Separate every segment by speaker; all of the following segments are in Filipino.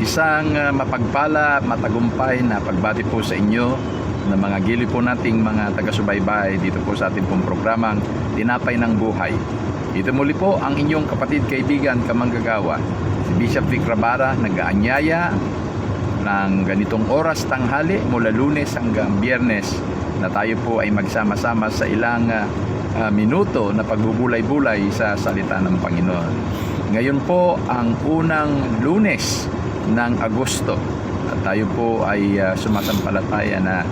Speaker 1: Isang mapagpala, matagumpay na pagbati po sa inyo ng mga giliw po nating mga taga-subaybay dito po sa ating pong programang Tinapay ng Buhay. Ito muli po ang inyong kapatid, kaibigan, kamanggagawa, si Bishop Vic Rabara, nag-aanyaya ng ganitong oras tanghali mula Lunes hanggang Biyernes na tayo po ay magsama-sama sa ilang minuto na pagbubulay-bulay sa salita ng Panginoon. Ngayon po ang unang Lunes ng Agosto at tayo po ay sumasampalataya na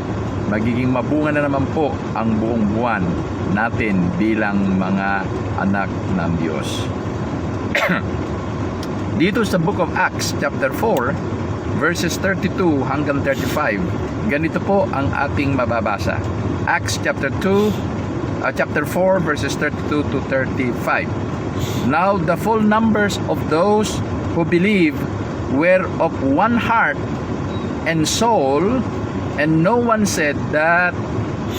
Speaker 1: magiging mabunga na naman po ang buong buwan natin bilang mga anak ng Diyos. Dito sa Book of Acts chapter 4 verses 32 hanggang 35, ganito po ang ating mababasa. Acts chapter 4 verses 32 to 35. Now the full numbers of those who believed were of one heart and soul, and no one said that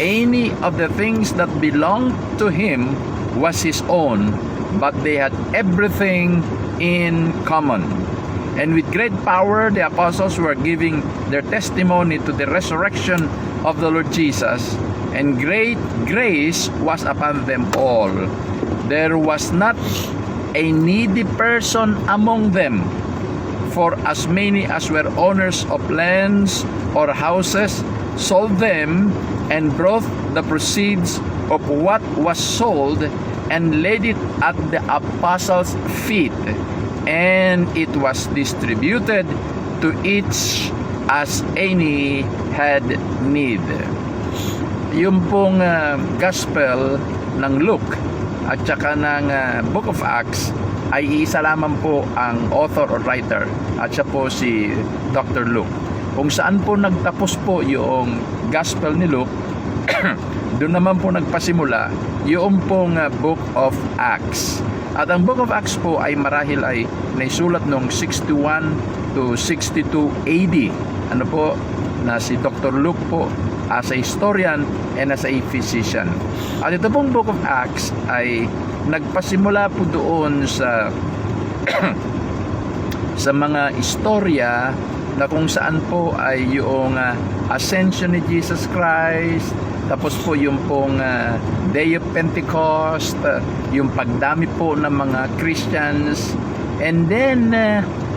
Speaker 1: any of the things that belonged to him was his own, but they had everything in common. And with great power the apostles were giving their testimony to the resurrection of the Lord Jesus, and great grace was upon them all. There was not a needy person among them, for as many as were owners of lands or houses sold them and brought the proceeds of what was sold and laid it at the apostles' feet, and it was distributed to each as any had need. Yung pong gospel ng Luke at saka ng Book of Acts ay isa lamang po ang author or writer, at siya po si Dr. Luke. Kung saan po nagtapos po yung gospel ni Luke, doon naman po nagpasimula yung pong Book of Acts. At ang Book of Acts po ay marahil ay naisulat noong 61 to 62 AD. Ano po, na si Dr. Luke po as a historian and as a physician. At ito pong Book of Acts ay nagpasimula po doon sa sa mga istorya na kung saan po ay yung ascension ni Jesus Christ, tapos po yung pong Day of Pentecost, yung pagdami po ng mga Christians, and then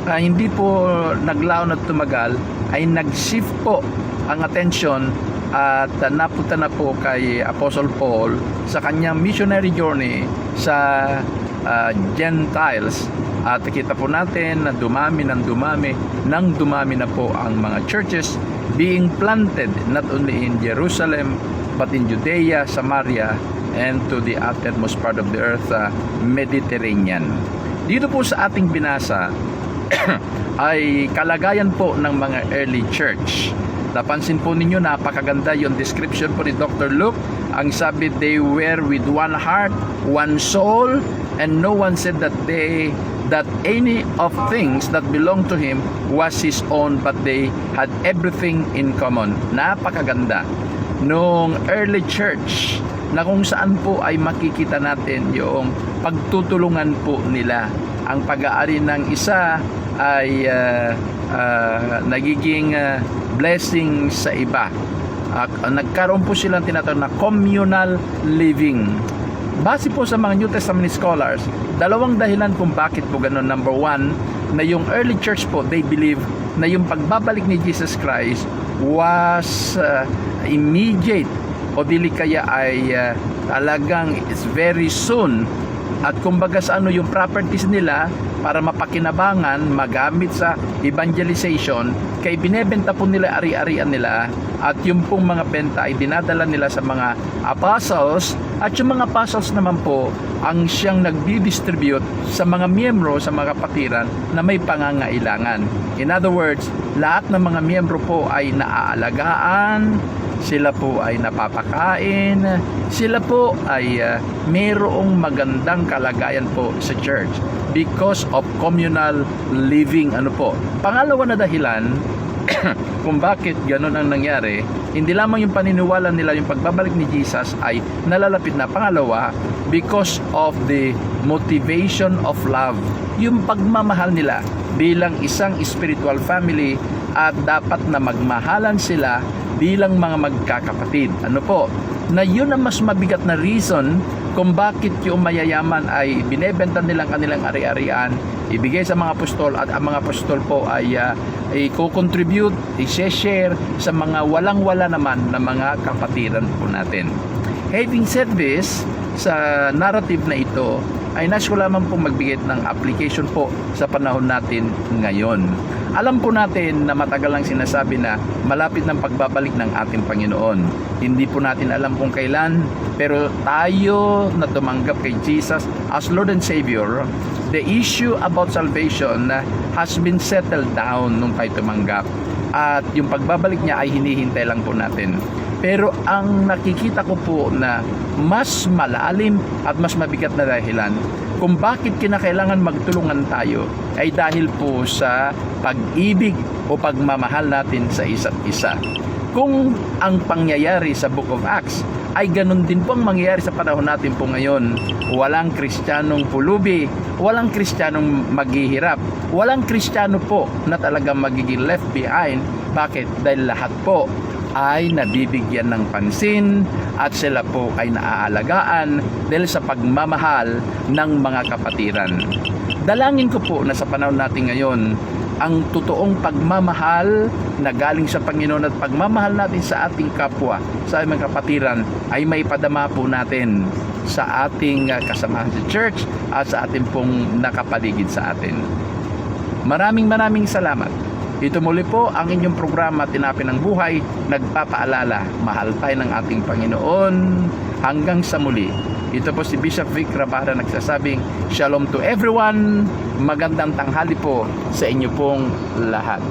Speaker 1: hindi po naglaon at tumagal, ay nag-shift po ang attention at napunta na po kay Apostle Paul sa kanyang missionary journey sa Gentiles. At kita po natin na dumami na po ang mga churches being planted not only in Jerusalem but in Judea, Samaria, and to the uttermost part of the earth, Mediterranean. Dito po sa ating binasa ay kalagayan po ng mga early church. Napansin po ninyo, napakaganda yung description po ni Dr. Luke. Ang sabi, they were with one heart, one soul, and no one said that any of things that belonged to him was his own, but they had everything in common. Napakaganda nung early church na kung saan po ay makikita natin yung pagtutulungan po nila. Ang pag-aari ng isa ay nagiging blessing sa iba. Nagkaroon po silang tinatawag na communal living. Base po sa mga New Testament scholars, dalawang dahilan kung bakit po ganun. Number one, na yung early church po, they believe na yung pagbabalik ni Jesus Christ was immediate, o dili kaya ay talagang it's very soon. At kumbaga sa ano yung properties nila para mapakinabangan, magamit sa evangelization, kay binebenta po nila, ari-arian nila, at yung pong mga benta ay dinadala nila sa mga apostles, at yung mga apostles naman po ang siyang nagdi-distribute sa mga miyembro, sa mga kapatiran na may pangangailangan. In other words, lahat ng mga miyembro po ay naaalagaan, sila po ay napapakain, sila po ay mayroong magandang kalagayan po sa church because of communal living. Pangalawa na dahilan kung bakit ganun ang nangyari, hindi lamang yung paniniwala nila yung pagbabalik ni Jesus ay nalalapit na. Pangalawa, because of the motivation of love, yung pagmamahal nila bilang isang spiritual family, at dapat na magmahalan sila bilang mga magkakapatid. Ano po? Na yun ang mas mabigat na reason kung bakit yung mayayaman ay binebenta nilang kanilang ari-arian, ibigay sa mga apostol, at ang mga apostol po ay i-contribute, i-share sa mga walang-wala naman na mga kapatiran po natin. Having said this, sa narrative na ito, ay nais ko lamang pong magbigay ng application po sa panahon natin ngayon. Alam po natin na matagal lang sinasabi na malapit ng pagbabalik ng ating Panginoon. Hindi po natin alam kung kailan, pero tayo na tumanggap kay Jesus as Lord and Savior, the issue about salvation has been settled down nung tayo tumanggap. At yung pagbabalik niya ay hinihintay lang po natin. Pero ang nakikita ko po na mas malalim at mas mabigat na dahilan kung bakit kinakailangan magtulungan tayo ay dahil po sa pag-ibig o pagmamahal natin sa isa't isa. Kung ang pangyayari sa Book of Acts ay ganun din po ang mangyayari sa panahon natin po ngayon, walang Kristiyanong pulubi, walang Kristiyanong maghihirap, walang Kristiyano po na talagang magiging left behind. Bakit? Dahil lahat po ay nabibigyan ng pansin at sila po ay naaalagaan dahil sa pagmamahal ng mga kapatiran. Dalangin ko po na sa panahon natin ngayon, ang totoong pagmamahal na galing sa Panginoon at pagmamahal natin sa ating kapwa, sa ating mga kapatiran, ay maipadama po natin sa ating kasamahan sa church at sa ating pong nakapaligid sa atin. Maraming salamat. Ito muli po ang inyong programa, Tinapay ng Buhay, nagpapaalala, mahal tayo ng ating Panginoon hanggang sa muli. Ito po si Bishop Vic Rabada nagsasabing, Shalom to everyone, magandang tanghali po sa inyo pong lahat.